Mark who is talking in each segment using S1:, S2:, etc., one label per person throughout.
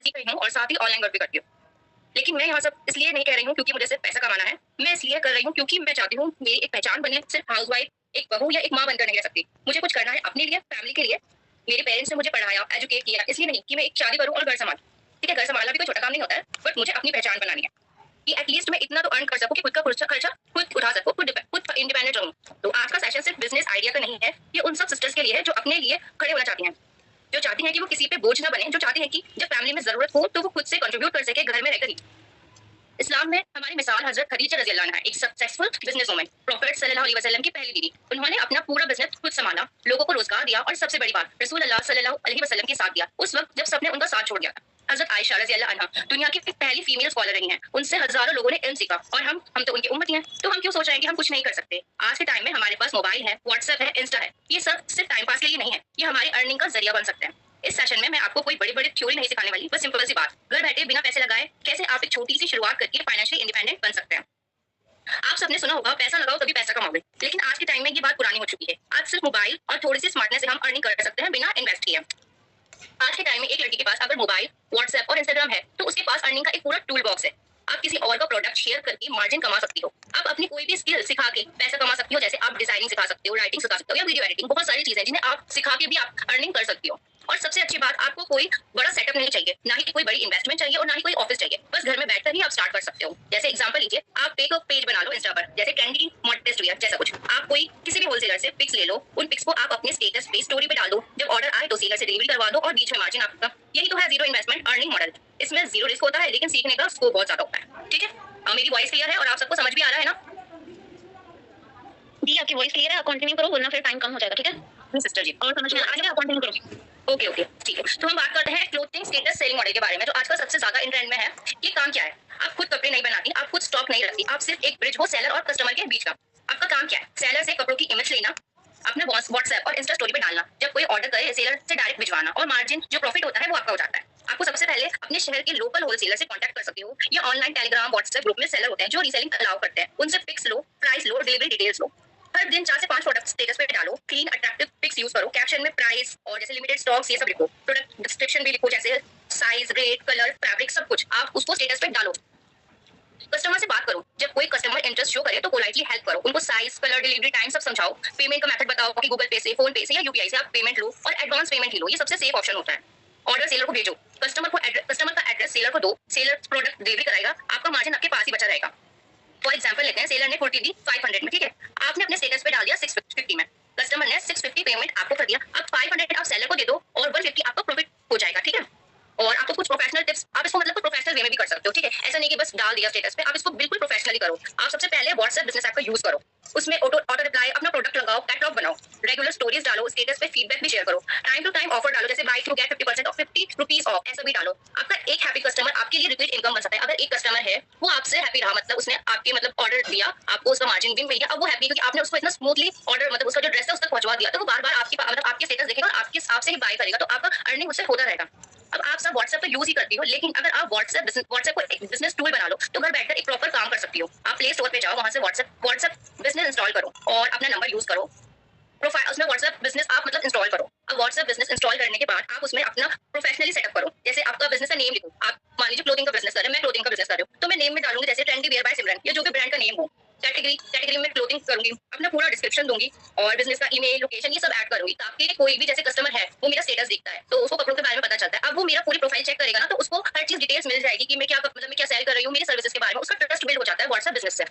S1: सीख रही हूँ और साथ ही ऑनलाइन वर्क भी करती हूँ। लेकिन मैं यहाँ सब इसलिए नहीं कह रही हूँ क्योंकि मुझे सिर्फ पैसा कमाना है। मैं इसलिए कर रही हूँ क्योंकि मैं चाहती हूँ मेरी एक पहचान बने, सिर्फ हाउसवाइफ, एक बहू या एक माँ बनकर नहीं रह सकती। मुझे कुछ करना है अपने लिए, फैमिली के लिए। मेरे पेरेंट्स ने मुझे पढ़ाया, एजुकेट किया, इसलिए नहीं कि मैं एक शादी करूँ और घर संभालूं। ठीक है, घर संभालना भी कोई छोटा काम नहीं होता है, बट मुझे अपनी पहचान बनानी है कि एटलीस्ट मैं इतना तो अर्न कर सकूं कि खुद का खर्चा खुद उठा सकूं, खुद इंडिपेंडेंट रहूं। तो आज का सेशन सिर्फ बिजनेस आइडिया का नहीं है, ये उन सब सिस्टर्स के लिए है जो अपने लिए खड़े होना चाहती हैं, जो चाहती हैं कि वो किसी पे बोझ ना बने, जो चाहती हैं कि जब फैमिली में जरूरत हो तो वो खुद से कंट्रीब्यूट कर सके घर में रहकर ही। इस्लाम में हमारी मिसाल हजरत खदीजा रजी अल्लाह अन्हा है, एक सक्सेसफुल बिजनेस वुमन, प्रॉफिट सल्लल्लाहु अलैहि वसल्लम की पहली बीवी। उन्होंने अपना पूरा बिजनेस खुद संभाला, लोगों को रोजगार दिया और सबसे बड़ी बात रसूल अल्लाह सल्लल्लाहु अलैहि वसल्लम के साथ दिया उस वक्त जब सबने उनका साथ छोड़ दिया था। हजरत आयशा रजी अल्लाह अन्हा दुनिया की पहली फीमेल स्कॉलर रही हैं, उनसे हजारों लोगों ने इल्म सीखा और हम तो उनकी उम्मती हैं, तो हम क्यों सोच रहे हैं कि हम कुछ नहीं कर सकते। आज के टाइम में हमारे पास मोबाइल है, व्हाट्सएप है, इंस्टा है, ये सब सिर्फ टाइम पास के लिए नहीं है, ये हमारी अर्निंग का जरिया बन सकते हैं। इस सेशन में मैं आपको कोई बड़ी बड़ी थ्योरी नहीं सिखाने वाली, बस सिंपल सी बात, घर बैठे बिना पैसे लगाए कैसे आप एक छोटी सी शुरुआत करके फाइनेंशियली इंडिपेंडेंट बन सकते हैं। आप सबने सुना होगा पैसा लगाओ तभी पैसा कमाओगे, लेकिन आज के टाइम में ये बात पुरानी हो चुकी है। आज सिर्फ मोबाइल और थोड़ी सी स्मार्टनेस से हम अर्निंग कर सकते हैं बिना इन्वेस्ट किए। आज के टाइम में एक लड़की के पास अगर मोबाइल, व्हाट्सएप और इंस्टाग्राम है तो उसके पास अर्निंग का एक पूरा टूल बॉक्स है। आप किसी और का प्रोडक्ट शेयर करके मार्जिन कमा सकती हो। आप अपनी कोई भी स्किल सिखा के पैसा कमा सकती हो, जैसे आप डिजाइनिंग सिखा सकते हो, राइटिंग सिखा सकते हो या वीडियो एडिटिंग, बहुत सारी चीजें जिन्हें आप सिखा के भी आप अर्निंग कर सकती हो। और सबसे अच्छी बात, आपको कोई बड़ा सेटअप नहीं चाहिए, ना ही कोई बड़ी इन्वेस्टमेंट चाहिए और ना ही कोई ऑफिस चाहिए, बस घर में बैठकर ही आप स्टार्ट कर सकते हो। जैसे एग्जांपल लीजिए, आप एक पेज बना लो इंस्टा पर, जैसे ट्रेंडी मॉडस्ट वेयर जैसा कुछ। आप कोई किसी भी होलसेलर से पिक्स ले लो, उन पिक्स को आप अपने स्टेटस पे स्टोरी पे डाल दो, जब ऑर्डर आए तो सेलर से डिलीवरी करवा दो और बीच में मार्जिन आपका। यही तो है जीरो इन्वेस्टमेंट अर्निंग मॉडल। इसमें जीरो रिस्क होता है लेकिन सीखने का स्कोप बहुत ज्यादा होता है। ठीक है, मेरी वॉइस क्लियर है और आप सबको समझ भी आ रहा है ना?
S2: जी आपकी वॉइस क्लियर है, आप कंटिन्यू करो वरना फिर टाइम कम हो जाएगा। ठीक है
S1: सिस्टर जी,
S2: और समझ में आ रहा है, आप कंटिन्यू करो।
S1: ओके ओके ठीक है। तो हम बात करते हैं क्लोथिंग स्टेटस सेलिंग मॉडल के बारे में, जो आजकल सबसे ज्यादा इन ट्रेंड में है। ये काम क्या है? आप खुद कपड़े नहीं बनाती, आप खुद स्टॉक नहीं रखती, आप सिर्फ एक ब्रिज हो सेलर और कस्टमर के बीच का। आपका काम क्या है? सेलर से कपड़ों की इमेज लेना, अपने व्हाट्सएप और इंस्टा स्टोरी पे डालना, जब कोई ऑर्डर करे सेलर से डायरेक्ट भिजवाना और मार्जिन जो प्रॉफिट होता है वो आपका हो जाता है। आपको सबसे पहले अपने शहर के लोकल होलसेलर से कांटेक्ट कर सकते हो या ऑनलाइन टेलीग्राम व्हाट्सएप ग्रुप में सेलर होते हैं जो रीसेलिंग अलाउ करते हैं, उनसे पिक्स लो, प्राइस लो, डिलीवरी डिटेल्स लो। हर दिन 4 से 5 प्रोडक्ट स्टेटस पे डालो, क्लीन अट्रैक्टिव पिक्स यूज करो, कैप्शन में प्राइस और जैसे लिमिटेड स्टॉक्स ये सब लिखो, प्रोडक्ट डिस्क्रिप्शन भी लिखो, जैसे साइज, रेट, कलर, फैब्रिक सब कुछ आप उसको स्टेटस पे डालो। कस्टमर से बात करो, जब कोई कस्टमर इंटरेस्ट शो करे तो पोलाइटली हेल्प करो, उनको साइज, कलर, डिलीवरी टाइम सब समझाओ। पेमेंट का मेथड बताओ कि गूगल पे से, फोन पे से या यूपीआई से आप पेमेंट लो और एडवांस पेमेंट ही लो, ये सबसे सेफ ऑप्शन होता है। ऑर्डर सेलर को भेजो, कस्टमर का एड्रेस सेलर को दो, सेलर प्रोडक्ट डिलीवरी कराएगा, आपका मार्जिन आपके पास ही बचा रहेगा। फॉर एग्जाम्पल लेते हैं, सेलर ने कुर्ती दी 500 में, ठीक है, आपने अपने स्टेटस पे डाल दिया 650 में, कस्टमर ने 650 पेमेंट आपको कर दिया, अब 500 आप सेलर को दे दो और 150 आपका प्रॉफिट हो जाएगा। ठीक है, और आपको कुछ प्रोफेशनल टिप्स, आप इसको मतलब प्रोफेशनल वे में भी कर सकते हो। ठीक है, ऐसा नहीं कि बस डाल दिया स्टेटस पे, आप इसको बिल्कुल प्रोफेशनली करो। आप सबसे पहले व्हाट्सएप बिजनेस ऐप का यूज करो, उसमें ऑटो रिप्लाई, अपना प्रोडक्ट लगाओ, कैटलॉग बनाओ, रेगुलर स्टोरीज डालो, स्टेटस पे फीडबैक भी शेयर करो, टाइम टू टाइम ऑफर डालो, जैसे buy to get 50% off, 50 rupees off, ऐसा भी डालो। आपका एक हैप्पी कस्टमर आपके लिए रिपीट इनकम बन सकता है। अगर एक कस्टमर है वो आपसे हैप्पी रहा, मतलब उसने आपके मतलब ऑर्डर दिया, आपको उसका मार्जिन भी मिल गया, अब वो हैप्पी क्योंकि आपने उसको इतना स्मूथली ऑर्डर मतलब उसका जो ड्रेस है उस तक पहुंचवा दिया, तो वो बार बार आपकी मतलब आपके स्टेटस देखेगा और आपके हिसाब से ही बाय करेगा, तो आपका अर्निंग उससे होता रहेगा। अब आप सब व्हाट्सएप तो यूज ही करती हो, लेकिन अगर आप व्हाट्सएप को एक बिजनेस टूल बना लो तो घर बैठकर एक प्रॉपर काम कर सकती हो। आप प्ले स्टोर पे जाओ, वहां से व्हाट्सएप बिजनेस इंस्टॉल करो और अपना नंबर यूज करो, प्रोफाइल उसमें व्हाट्सएप बिजनेस आप मतलब इंस्टॉल करो। अब व्हाट्सएप बिजनेस इंस्टॉल करने के बाद आप उसमें अपना प्रोफेशनली सेटअप करो, जैसे आपका बिजनेस का नेम लिखो। आप मान लीजिए क्लोथिंग का बिजनेस कर रहे हैं, मैं क्लोथिंग का बिजनेस कर रही हूँ, तो मैं नेम में डालूंगी जैसे ट्रेंडी वेयर बाय सिमरन या जो भी ब्रांड का नेम हो। कैटेगरी में क्लोथिंग करूंगी, अपना पूरा डिस्क्रिप्शन दूंगी और बिजनेस का ईमेल, लोकेशन ये सब ऐड करूंगी, ताकि कोई भी जैसे कस्टमर है वो मेरा स्टेटस देखता है तो उसको कपड़ों के बारे में पता चलता है। अब वो मेरा पूरी प्रोफाइल चेक करेगा ना, तो उसको हर चीज डिटेल्स मिल जाएगी कि मैं क्या मतलब मैं क्या सेल कर रही हूँ, मेरी सर्विसेज के बारे में उसका ट्रस्ट बिल्ड हो जाता है व्हाट्सएप बिजनेस से।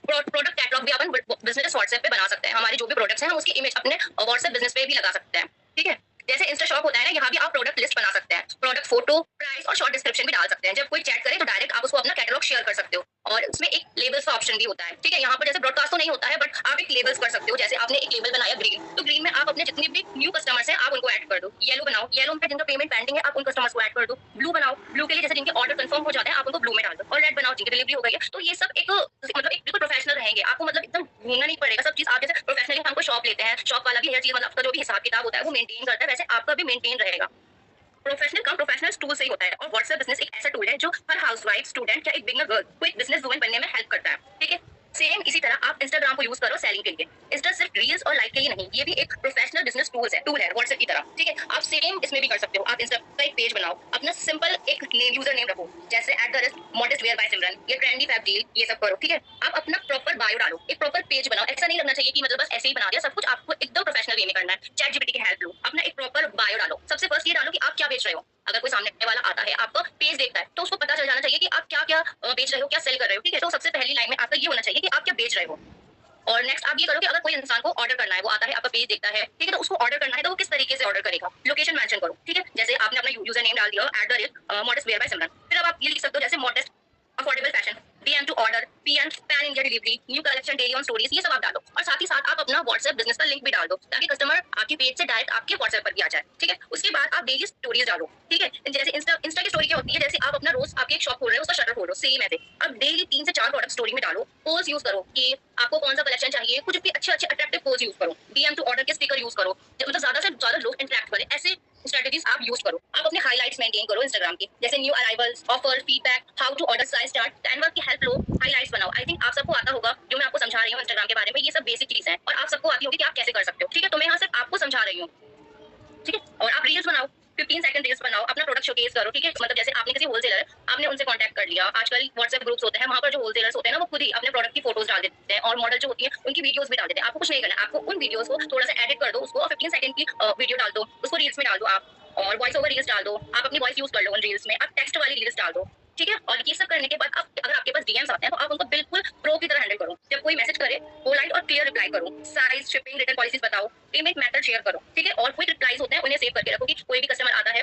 S1: प्रोडक्ट कैटलॉग भी अपन बिजनेस व्हाट्सएप पे बना सकते हैं, हमारे जो भी प्रोडक्ट्स हैं हम उसकी इमेज अपने व्हाट्सएप बिजनेस पे भी लगा सकते हैं। ठीक है, जैसे इंस्टा शॉप होता है ना, यहाँ भी आप प्रोडक्ट लिस्ट बना सकते हैं, प्रोडक्ट फोटो, प्राइस और शॉर्ट डिस्क्रिप्शन भी डाल सकते हैं। जब कोई चैट करे तो डायरेक्ट आप उसको अपना कैटलॉग शेयर कर सकते हो और उसमें एक लेबल्स का ऑप्शन भी होता है। ठीक है, यहाँ पर जैसे ब्रॉडकास्ट तो नहीं होता है, बट आप एक लेबल्स कर सकते हो, जैसे आपने एक लेबल बनाया ग्रीन, तो ग्रीन में आप अपने जितने भी न्यू कस्टमर्स हैं आप उनको ऐड कर दो। येलो बनाओ, येलो में जिनका पेमेंट पेंडिंग है आप उन कस्टमर्स को ऐड कर दो। ब्लू बनाओ, ब्लू के लिए जैसे जिनके ऑर्डर कंफर्म हो जाते हैं आप उनको ब्लू में डाल दो। और रेड बनाओ जिनकी डिलीवरी हो गई है। तो ये सब एक मतलब एक बिल्कुल प्रोफेशनल रहेंगे, आपको मतलब एकदम घूमना नहीं पड़ेगा, सब चीज आप जैसे प्रोफेशनली हमको शॉप लेते हैं, शॉप वाला भी हर चीज मतलब आपका जो भी हिसाब किताब होता है वो मेंटेन करता है, वैसे आपका भी मेंटेन रहेगा। प्रोफेशनल टूल से ही होता है और व्हाट्सएप बिजनेस एक ऐसा टूल है जो हर हाउसवाइफ, स्टूडेंट या एक बिगनर गर्ल को एक बिजनेस वुमन बनने में हेल्प करता है। ठीक है, सेम इसी तरह आप इंस्टाग्राम को यूज करो सेलिंग के लिए। इंस्टा सिर्फ रील्स और लाइक के लिए नहीं, ये भी एक प्रोफेशनल बिजनेस टूल है व्हाट्सएप की तरह, ठीक है। आप सेम इसमें भी कर सकते हो। आप इंस्टा का एक पेज बनाओ, अपना सिंपल एक यूजर नेम रखो, जैसे @modest wear by सिमरन या ट्रेंडी फैब डील, ये सब करो, ठीक है। आप अपना प्रॉपर बायो डालो, एक प्रॉपर पेज बनाओ। ऐसा नहीं लगना चाहिए कि मतलब बस ऐसे ही बना दिया, सब कुछ आपको एकदम प्रोफेशनल वे में करना है। चैट जीपीटी की हेल्प लो, अपना एक प्रॉपर बायो डालो। सबसे फर्स्ट ये डालो कि आप क्या बेच रहे हो। अगर कोई सामने वाला आता है, आपका पेज देखता है, तो उसको पता चल जाना चाहिए कि आप क्या क्या बेच रहे हो, क्या सेल कर रहे हो, ठीक है। तो सबसे पहली लाइन में आपका ये होना चाहिए कि आप क्या बेच रहे हो। और नेक्स्ट आप ये करो कि अगर कोई इंसान को ऑर्डर करना है, वो आता है, आपका पेज देखता है, ठीक है, तो उसको ऑर्डर करना है तो वो किस तरीके से ऑर्डर करेगा। लोकेशन मेंशन करो, ठीक है। जैसे आपने अपना यूजर नेम डाल दिया @modest wear by सिमरन, फिर अब आप ये लिख सकते हो जैसे modest affordable fashion, DM to order, PN pan India delivery, new collection daily on stories, ये सब आप डालो। और साथ ही साथ आप अपना व्हाट्सएप बिजनेस का लिंक भी डाल दो, ताकि कस्टमर आपके पेज से डायरेक्ट आपके व्हाट्सएप पर भी आ जाए, ठीक है। उसके बाद आप डेली स्टोरीज डालो, ठीक है। जैसे इंस्टा की स्टोरी क्या होती है, जैसे आप अपना रोज आपकी एक शॉप खोल रहे हो, उसका शटर खोल रहे हो, सेम ऐसे अब डेली 3 से 4 प्रोडक्ट स्टोरी में डालो। पोल्स यूज करो कि आपको कौन सा कलेक्शन चाहिए, कुछ भी अच्छे अच्छे अट्रैक्टिव पोल्स यूज करो। DM टू ऑर्डर के स्टिकर यूज करो, मतलब ज्यादा से ज्यादा लोग इंटरेक्ट करें, ऐसे स्ट्रेटजीज आप यूज करो। आप अपने हाइलाइट्स मेंटेन करो इंस्टाग्राम की, जैसे new arrivals, offer, feedback, how to order, size chart, Canva की हेल्प लो, हाइलाइट्स बनाओ। आई थिंक आप सबको आता होगा जो मैं आपको समझा रही हूँ इंस्टाग्राम के बारे में, ये सब बेसिक चीज है और आप सबको आती होगी कि आप कैसे कर सकते हो, ठीक है। तो मैं यहाँ सिर्फ आपको समझा रही हूँ, ठीक है। और आप रील्स बनाओ, 15 सेकंड रील्स बनाओ, अपना प्रोडक्ट शोकेस करो, ठीक है। मतलब जैसे आपने किसी होलसेलर, आपने उनसे कांटेक्ट कर लिया। आजकल व्हाट्सएप ग्रुप्स होते हैं, वहां पर जो होलसेलर्स होते हैं ना, वो खुद ही अपने प्रोडक्ट की फोटोज डाल देते हैं और मॉडल जो होती है उनकी वीडियोस भी डाल देते हैं। आपको कुछ नहीं करना, आपको उन वीडियोस को थोड़ा सा एडिट कर दो, उसको 15 सेकंड की वीडियो डाल दो, उसको रील्स में डाल दो आप, और वॉइस ओवर रील्स डाल दो। आप अपनी वॉइस यूज कर लो उन रील्स में, आप टेक्स्ट वाली रील्स डाल दो, ठीक है। और ये सब करने के बाद आप अगर आपके पास डीएम्स आते हैं तो आप उनको बिल्कुल प्रो की तरह हैंडल करो। जब कोई मैसेज करे, पोलाइट और क्लियर रिप्लाई करो। साइज, शिपिंग, रिटर्न पॉलिसीज बताओ, पेमेंट मेथड शेयर करो, ठीक है। और क्विक रिप्लाईज होते हैं, उन्हें सेव करके रखो कि कोई भी कस्टमर आता है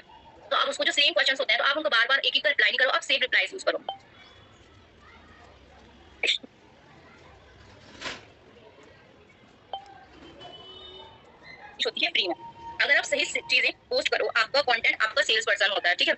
S1: तो आप उसको जो सेम क्वेश्चंस होते हैं तो आप उनको बार बार एक एक कर रिप्लाई नहीं करो, आप सेव रिप्लाईज यूज करो। होती है फ्री में। अगर आप सही चीजें पोस्ट करो, आपका कंटेंट आपका सेल्स पर्सन होता है, ठीक है।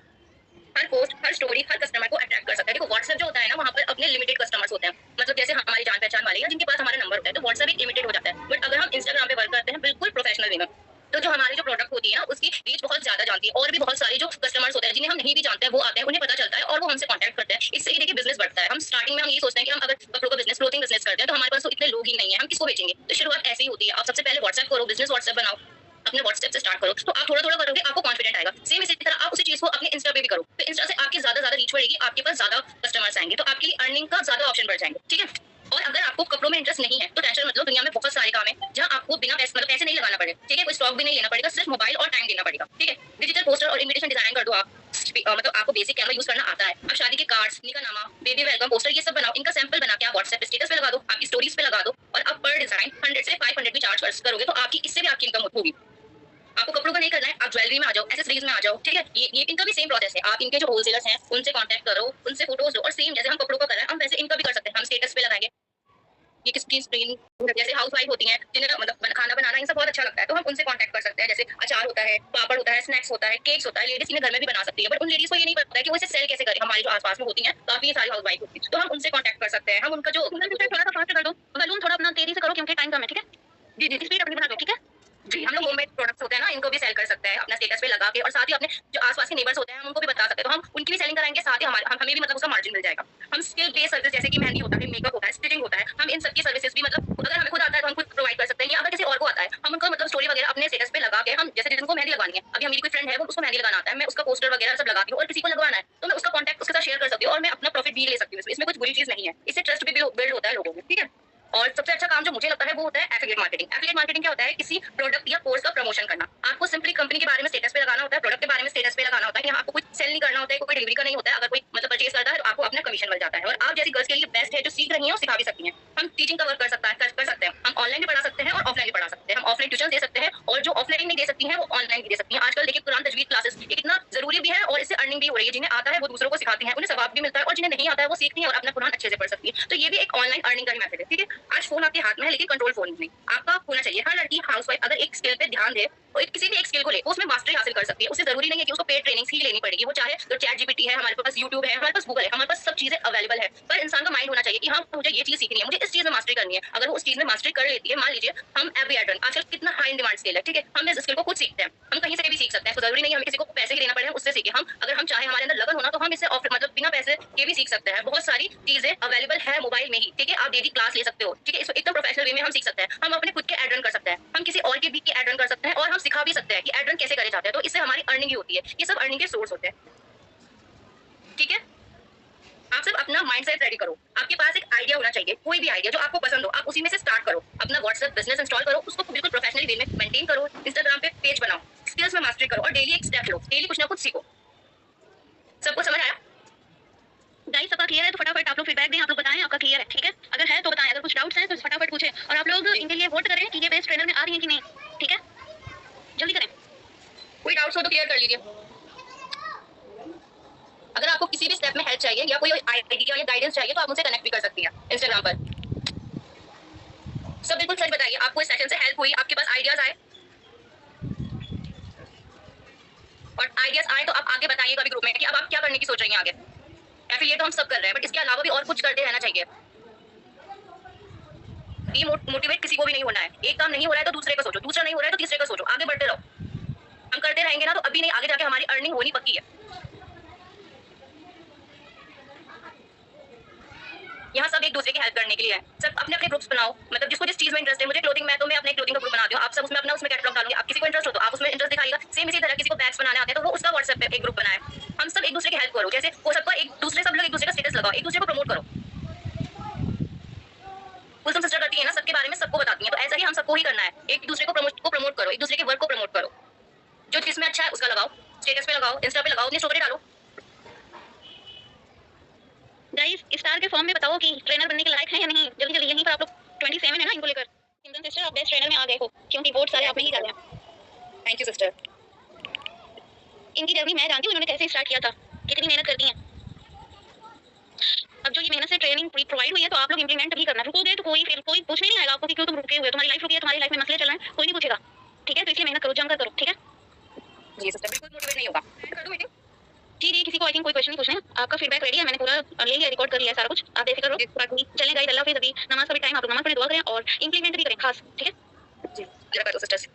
S1: हर पोस्ट, हर स्टोरी, हर कस्टमर को अट्रैक्ट कर सकता है। देखो व्हाट्सएप जो होता है ना, वहाँ पर अपने लिमिटेड कस्टमर्स होते हैं, मतलब जैसे हमारी जान पहचान वाले या जिनके पास हमारा नंबर होता है, तो व्हाट्सएप एक लिमिटेड हो जाता है। बट अगर हम इंस्टाग्राम पे वर्क करते हैं बिल्कुल प्रोफेशनल वे में, तो जो हमारी जो प्रोडक्ट होती है ना, उसकी रीच बहुत ज्यादा जानती है। और भी बहुत सारे जो कस्टमर्स होते हैं जिन्हें हम नहीं भी जानते हैं, वो आते हैं, उन्हें पता चलता है और वो हमसे कॉन्टैक्ट करते हैं। इससे ये देखिए बिजनेस बढ़ता है। हम स्टार्टिंग में हम ये सोचते हैं कि हम अगर कपड़ों का बिजनेस, क्लोथिंग बिजनेस करते हैं, तो हमारे पास तो इतने लोग ही नहीं है, हम किसको बेचेंगे। तो शुरुआत ऐसे ही होती है। आप सबसे पहले व्हाट्सएप करो, बिजनेस व्हाट्सएप बनाओ, अपने व्हाट्सएप से स्टार्ट करो, तो आप थोड़ा थोड़ा करोगे, आपको कॉन्फिडेंट आएगा। सेम इसी तरह आप उसी चीज को अपने इंस्टा पे भी करो, तो इंस्टा से आपकी ज्यादा ज्यादा रीच बढ़ेगी, आपके पास ज्यादा कस्टमर्स आएंगे, तो आपके लिए अर्निंग का ज्यादा ऑप्शन बढ़ जाएंगे, ठीक है। और अगर आपको कपड़ों में इंटरेस्ट नहीं है तो टेंशन मत लो, दुनिया में बहुत सारे काम है जहां आपको बिना पैसे मतलब पैसे नहीं लगाना पड़े, ठीक है। कोई स्टॉक भी नहीं लेना पड़ेगा, सिर्फ मोबाइल और टाइम देना पड़ेगा, ठीक है। डिजिटल पोस्टर और इन्विटेशन डिजाइन कर दो आप, मतलब आपको बेसिक कैमरा यूज करना आता है। अब शादी के कार्ड्स, निकाहनामा, बेबी वेलकम पोस्टर, ये सब बनाओ। इनका सैंपल बना के आप व्हाट्सएप स्टेटस पे लगा दो, आपकी स्टोरीज पे लगा दो, और अब पर डिजाइन 100 से 500 भी चार्ज करोगे तो आपकी इससे भी आपकी इनकम होगी। आपको कपड़ों का नहीं करना है, आप ज्वेलरी में आ जाओ, एक्सेसरीज में आ जाओ, ठीक है। ये इनका भी सेम प्रोसेस है। आप इनके जो होलसेलर्स हैं उनसे कांटेक्ट करो, उनसे फोटोज लो, और सेम जैसे हम कपड़ों का कर रहे हैं हम वैसे इनका भी कर सकते हैं। हम स्टेटस पे लगाएंगे, ये किसकी स्क्रीन, जैसे हाउस वाइफ होती हैं जिन्हें मतलब खाना बनाना इन सब बहुत अच्छा लगता है, तो हम उनसे कांटेक्ट कर सकते हैं। जैसे अचार होता है, पापड़ होता है, स्नैक्स होता है, केक्स होता है, लेडीज इन्हें घर में भी बना सकती है। बट उन लेडीज को ये नहीं पता है कि वो इसे सेल कैसे करें। हमारी जो आसपास में होती हैं काफी सारी हाउस वाइफ होती है, तो हम उनसे कांटेक्ट कर सकते हैं। हम उनका जो
S2: थोड़ा सा फास्ट कर दो, वॉल्यूम थोड़ा अपना तेजी से करो क्योंकि टाइम कम है, ठीक है।
S1: जी जी
S2: स्पीड अपनी बना दो, ठीक है।
S1: जी, हम लोग होममेड प्रोडक्ट्स होते हैं ना, इनको भी सेल कर सकते हैं अपना स्टेटस पे लगा के, और साथ ही अपने जो आसपास के नेबर्स होते हैं हम उनको भी बता सकते हैं, तो हम उनकी भी सेलिंग कराएंगे, साथ ही हमें भी मतलब उसका मार्जिन मिल जाएगा। हम स्किल बेस्ड सर्विस जैसे कि मेहंदी होता है, मेकअप होता है, स्टिचिंग होता है, हम इन सबकी सर्विसेज भी मतलब अगर हमें खुद आता है तो हम खुद प्रोवाइड कर सकते हैं, या अगर किसी और को आता है हम उनको मतलब स्टोरी वगैरह अपने स्टेटस पे लगा के, हम जैसे जिनको मेहंदी लगानी है, अभी मेरी कोई फ्रेंड है वो उसको मेहंदी लगाना आता है, मैं उसका पोस्टर वगैरह सब लगाती हूँ, और किसी को लगवाना है तो मैं उसका कॉन्टैक्ट उसके साथ शेयर कर सकती हूँ, और मैं अपना प्रॉफिट भी ले सकती हूँ। इसमें कुछ बुरी चीज नहीं है, इससे ट्रस्ट भी बिल्ड होता है लोगों में, ठीक है। और सबसे अच्छा काम जो मुझे लगता है वो होता है एफिलिएट मार्केटिंग। एफिलिएट मार्केटिंग क्या होता है, किसी प्रोडक्ट या कोर्स का प्रमोशन करना। आपको सिंपली कंपनी के बारे में स्टेटस पे लगाना होता है, प्रोडक्ट के बारे में स्टेटस पे लगाना होता है, यहाँ आपको कुछ सेल नहीं करना होता है, कोई डिलीवरी का नहीं होता है। अगर कोई मतलब परचेज करता है तो आपको अपना कमीशन मिल जाता है, और आप जैसी गर्ल्स के लिए बेस्ट है जो सीख रही हैं और सिखा भी सकती हैं। हम टीचिंग का वर्क कर सकते हैं, हम ऑनलाइन भी पढ़ा सकते हैं और ऑफलाइन भी पढ़ा सकते हैं। हम ऑफलाइन ट्यूशन दे सकते हैं, और जो ऑफलाइन नहीं दे सकती हैं वो ऑनलाइन भी दे सकती हैं। आजकल देखिए कुरान तजवीद क्लासेस ये कितना जरूरी भी है, और इससे अर्निंग भी हो रही है। जिन्हें आता है वो दूसरों को सिखाती हैं, उन्हें सवाब भी मिलता है, और जिन्हें नहीं आता है वो सीखती हैं और अपना कुरान अच्छे से पढ़ सकती है। तो ये भी एक ऑनलाइन अर्निंग का ही मेथड है, ठीक है। आज फोन आपके हाथ में है लेकिन कंट्रोल फोन नहीं आपका होना चाहिए। हर लड़की हाउसवाइफ अगर एक स्किल पे ध्यान दे किसी भी एक स्किल को ले, वो उसमें मास्टरी हासिल कर सकती है। उससे जरूरी नहीं है कि उसको पेड ट्रेनिंग्स ही लेनी पड़ेगी। वो चाहे तो चैट जीपीटी है, हमारे पास यूट्यूब है, हमारे पास गूगल है, हमारे पास सब चीजें अवेलेबल है। पर इंसान का माइंड होना चाहिए कि हाँ मुझे ये चीज सीखनी है, मुझे इस चीज में मास्टरी करनी है। अगर वो उस चीज में मास्टरी कर लेती है, मान लीजिए हम एवरी एडन, आजकल कितना हाई डिमांड स्किल है, ठीक है, हम इस स्किल को खुद सीखते हैं, हम कहीं से भी सीख सकते हैं। तो जरूरी नहीं है हमें किसी को पैसे ही देना पड़े, उससे सीखे। हम अगर हम चाहे, हमारे अंदर लगन होना, तो हम इससे मतलब बिना पैसे के भी सीख सकते हैं। बहुत सारी चीजें अवेलेबल है मोबाइल में ही, ठीक है। आप डेली क्लास ले सकते हो, ठीक है, एकदम प्रोफेशनल वे में हम सीख सकते हैं। हम अपने खुद के एड रन कर सकते हैं, हम किसी और के भी एड रन कर सकते हैं, और हम सिखा भी सकते हैं कि एड रन कैसे करे जाते हैं। तो इससे हमारी अर्निंग ही होती है। ये सब अर्निंग के सोर्स होते हैं, ठीक है। आप सिर्फ अपना माइंडसेट रेडी करो। आपके पास एक आइडिया होना चाहिए, कोई भी आइडिया जो आपको पसंद हो, आप उसी में से स्टार्ट करो। अपना व्हाट्सएप बिजनेस इंस्टॉल करो, उसको बिल्कुल प्रोफेशनल वे में मेंटेन करो। इंस्टाग्राम पे पेज बनाओ, स्किल्स में मास्टरी करो, और डेली एक स्टेप लो, डेली कुछ ना कुछ सीखो। सबको समझ आया?
S2: गाइस सबका क्लियर है तो फटाफट आप लोग फीडबैक दें, आप लोग बताएं आपका क्लियर है, ठीक है। अगर है तो बताएं, अगर कुछ डाउट्स हैं तो फटाफट पूछें, और आप लोग इनके लिए वोट करें कि ये बेस्ट ट्रेनर में आ रही है कि नहीं, ठीक है, जल्दी करें।
S1: कोई डाउट्स हो तो क्लियर कर लीजिए। अगर आपको किसी भी स्टेप में हेल्प चाहिए या कोई आइडिया या गाइडेंस चाहिए, तो आप मुझसे कनेक्ट भी कर सकती हैं इंस्टाग्राम पर। सब बिल्कुल सच बताइए, आपको इस सेशन से हेल्प हुई, आपके पास आइडियाज आए, और आइडियाज आए तो आप आगे बताइएगा भी ग्रुप में कि अब आप क्या करने की सोच रही हैं आगे। एफिलिएट तो हम सब कर रहे हैं, बट इसके अलावा भी और कुछ करते रहना चाहिए। मोटिवेट किसी को भी नहीं होना है। एक काम नहीं हो रहा है तो दूसरे का सोचो, दूसरा नहीं हो रहा है तो तीसरे का सोचो, आगे बढ़ते रहो। हम करते रहेंगे ना, तो अभी नहीं, आगे जाके हमारी अर्निंग होनी पक्की है। यहाँ सब एक दूसरे की हेल्प करने के लिए है। सब अपने अपने ग्रुप्स बनाओ, मतलब जिसको जिस चीज में इंटरेस्ट है। मुझे क्लोथिंग में, तो मैं अपने क्लोथिंग का ग्रुप बनाती हूँ, आप सब उसमें अपना उसमें कैटलॉग डालूंगी। आप किसी को इंटरेस्ट हो तो आप उसमें इंटरेस्ट दिखाइएगा। सेम इसी तरह किसी को बैग्स बनाने आते हैं तो वो उसका व्हाट्सएप पे एक ग्रुप बनाए। हम सब एक दूसरे की हेल्प करो, जैसे वो सबका एक दूसरे, सब लोग एक दूसरे का स्टेटस लगाओ, एक दूसरे को प्रमोट करो। कुलसुम सिस्टर करती है ना, सबके बारे में सबको बताती है, तो ऐसा ही हम सबको ही करना है। एक दूसरे को प्रमोट करो, एक दूसरे के वर्क को प्रमोट करो। जो जिसमें अच्छा है उसका लगाओ, स्टेटस पे लगाओ, इंस्टा पे लगाओ, अपनी स्टोरी डालो।
S2: गाइस स्टार के फॉर्म में बताओ कि ट्रेनर बनने के लायक है या नहीं, जल्दी जल्दी। यहीं पर आप लोग 27 है ना, इनको लेकर। सिमरन सिस्टर आप बेस्ट ट्रेनर में आ गए हो, क्योंकि वोट सारे आपने ही डाले हैं।
S1: Thank you sister.
S2: इनकी जर्नी मैं जानती हूँ, इन्होंने कैसे स्टार्ट किया था, कितनी मेहनत करती हैं। अब जो ये मेहनत से ट्रेनिंग प्रोवाइड हुई है, तो आप लोग इंप्लीमेंट भी करना। रुकोगे तो कोई फिर कोई पूछने नहीं आएगा आपको कि क्यों तुम रुके हुए, तुम्हारी लाइफ रुकी है, तुम्हारी लाइफ में मसले चल रहे हैं, कोई नहीं पूछेगा, ठीक है। तो इसलिए मेहनत करो, जमकर करो, ठीक है।
S1: जी सिस्टर, बिल्कुल मोटिवेट नहीं होगा। कर दूं मीटिंग?
S2: जी जी, किसी को आई थिंक कोई क्वेश्चन नहीं पूछना है। आपका फीडबैक रेडी है, मैंने पूरा ले लिया, रिकॉर्ड कर लिया सारा कुछ, आप बेफिक्र रहो। बाकी चलें गाइस, अल्लाह हाफिज़। अभी नमाज का भी टाइम, आप लोग नमाज पढ़े, दुआ करें और इंप्लीमेंट भी करें खास, ठीक है।
S1: जी, कर दो सिस्टर्स।